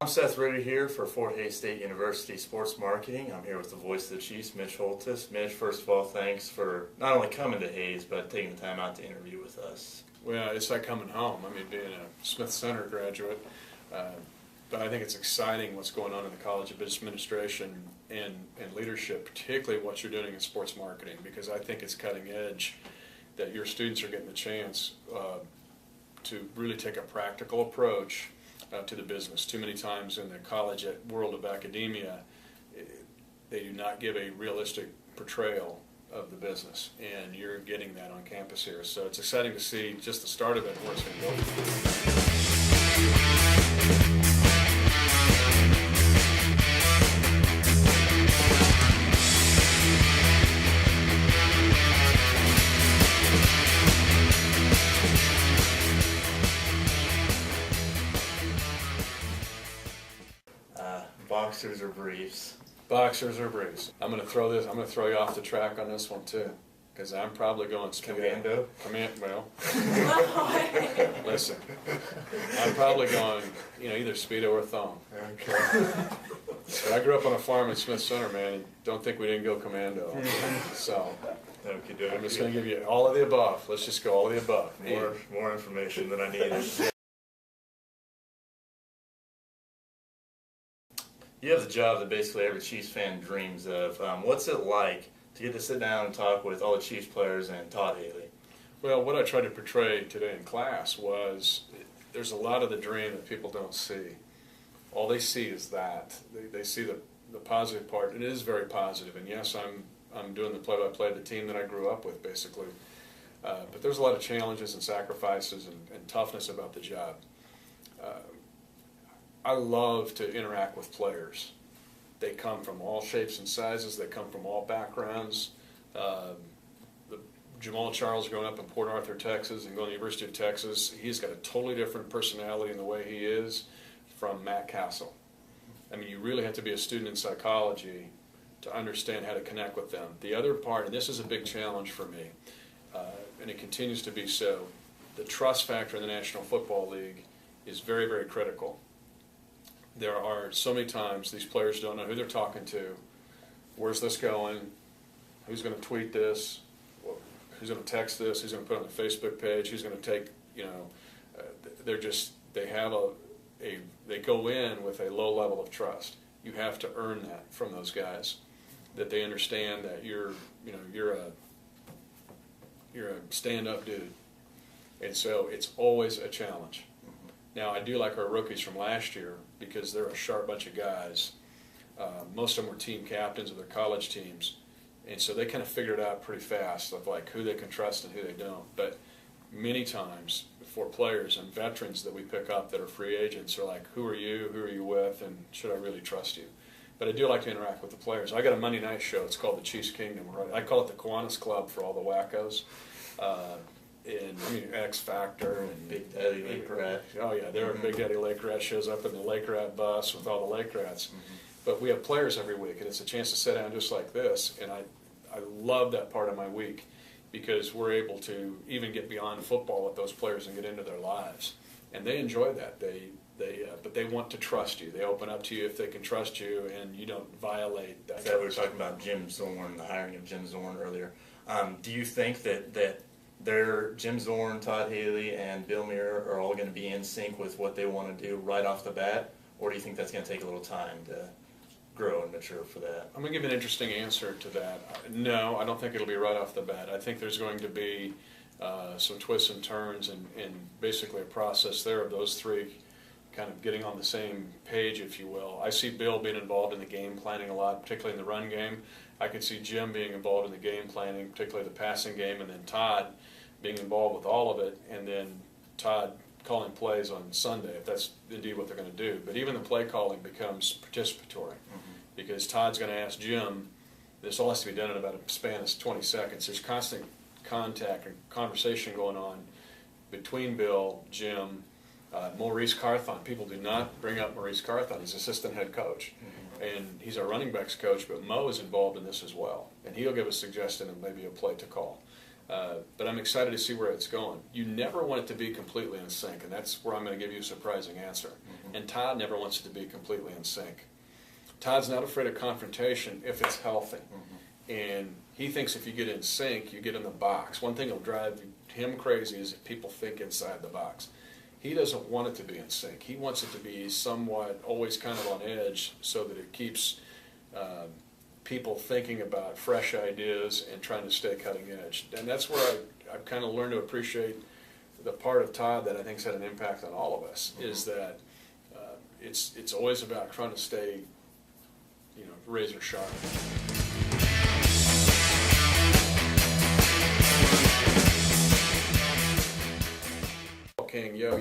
I'm Seth Ritter here for Fort Hays State University Sports Marketing. I'm here with the voice of the Chiefs, Mitch Holtis. Mitch, first of all, thanks for not only coming to Hays, but taking the time out to interview with us. Well, it's like coming home. I mean, being a Smith Center graduate, but I think it's exciting what's going on in the College of Business Administration and leadership, particularly what you're doing in sports marketing, because I think it's cutting edge that your students are getting the chance to really take a practical approach to the business. Too many times in the college world of academia, they do not give a realistic portrayal of the business, and you're getting that on campus here. So it's exciting to see just the start of it and where it's going Boxers or briefs? Boxers or briefs. I'm going to throw you off the track on this one too, because I'm probably going Commando. Well, listen, I'm probably going, either Speedo or thong. Okay. But I grew up on a farm in Smith Center, man. And don't think we didn't go commando. So I'm just going to give you all of the above. Let's just go all of the above. More information than I needed. You have the job that basically every Chiefs fan dreams of. What's it like to get to sit down and talk with all the Chiefs players and Todd Haley? Well, what I tried to portray today in class was there's a lot of the dream that people don't see. All they see is that. They see the positive part. It is very positive. And yes, I'm doing the play-by-play of the team that I grew up with, basically. But there's a lot of challenges and sacrifices and toughness about the job. I love to interact with players. They come from all shapes and sizes. They come from all backgrounds. Jamal Charles growing up in Port Arthur, Texas, and going to the University of Texas, he's got a totally different personality in the way he is from Matt Castle. I mean, you really have to be a student in psychology to understand how to connect with them. The other part, and this is a big challenge for me, and it continues to be so, the trust factor in the National Football League is very, very critical. There are so many times these players don't know who they're talking to, where's this going, who's going to tweet this, who's going to text this, who's going to put it on their Facebook page, who's going to take, they go in with a low level of trust. You have to earn that from those guys, that they understand that you're a stand-up dude. And so it's always a challenge. Now, I do like our rookies from last year because they're a sharp bunch of guys. Most of them were team captains of their college teams, and so they kind of figured it out pretty fast of like who they can trust and who they don't. But many times for players and veterans that we pick up that are free agents are like, who are you with, and should I really trust you? But I do like to interact with the players. I got a Monday night show. It's called the Chiefs Kingdom. I call it the Kiwanis Club for all the wackos. X Factor and Big Daddy Lake Rat. Oh yeah, Big Daddy Lake Rat shows up in the Lake Rat bus with all the Lake Rats. Mm-hmm. But we have players every week, and it's a chance to sit down just like this. And I love that part of my week because we're able to even get beyond football with those players and get into their lives, and they enjoy that. But they want to trust you. They open up to you if they can trust you, and you don't violate that. We were talking about Jim Zorn, the hiring of Jim Zorn earlier. Do you think that Jim Zorn, Todd Haley, and Bill Muir are all going to be in sync with what they want to do right off the bat, or do you think that's going to take a little time to grow and mature for that? I'm going to give an interesting answer to that. No, I don't think it'll be right off the bat. I think there's going to be some twists and turns and basically a process there of those three kind of getting on the same page, if you will. I see Bill being involved in the game planning a lot, particularly in the run game. I could see Jim being involved in the game planning, particularly the passing game, and then Todd being involved with all of it, and then Todd calling plays on Sunday, if that's indeed what they're going to do. But even the play calling becomes participatory because Todd's going to ask Jim, this all has to be done in about a span of 20 seconds. There's constant contact and conversation going on between Bill, Jim, Maurice Carthon. People do not bring up Maurice Carthon. He's assistant head coach. And he's our running backs coach, but Mo is involved in this as well. And he'll give a suggestion and maybe a play to call. But I'm excited to see where it's going. You never want it to be completely in sync, and that's where I'm going to give you a surprising answer. and Todd never wants it to be completely in sync. Todd's not afraid of confrontation if it's healthy. And he thinks if you get in sync, you get in the box. One thing that'll drive him crazy is if people think inside the box. He doesn't want it to be in sync. He wants it to be somewhat always kind of on edge so that it keeps people thinking about fresh ideas and trying to stay cutting edge. And that's where I've kind of learned to appreciate the part of Todd that I think's had an impact on all of us, is that it's always about trying to stay, razor sharp. King, yo,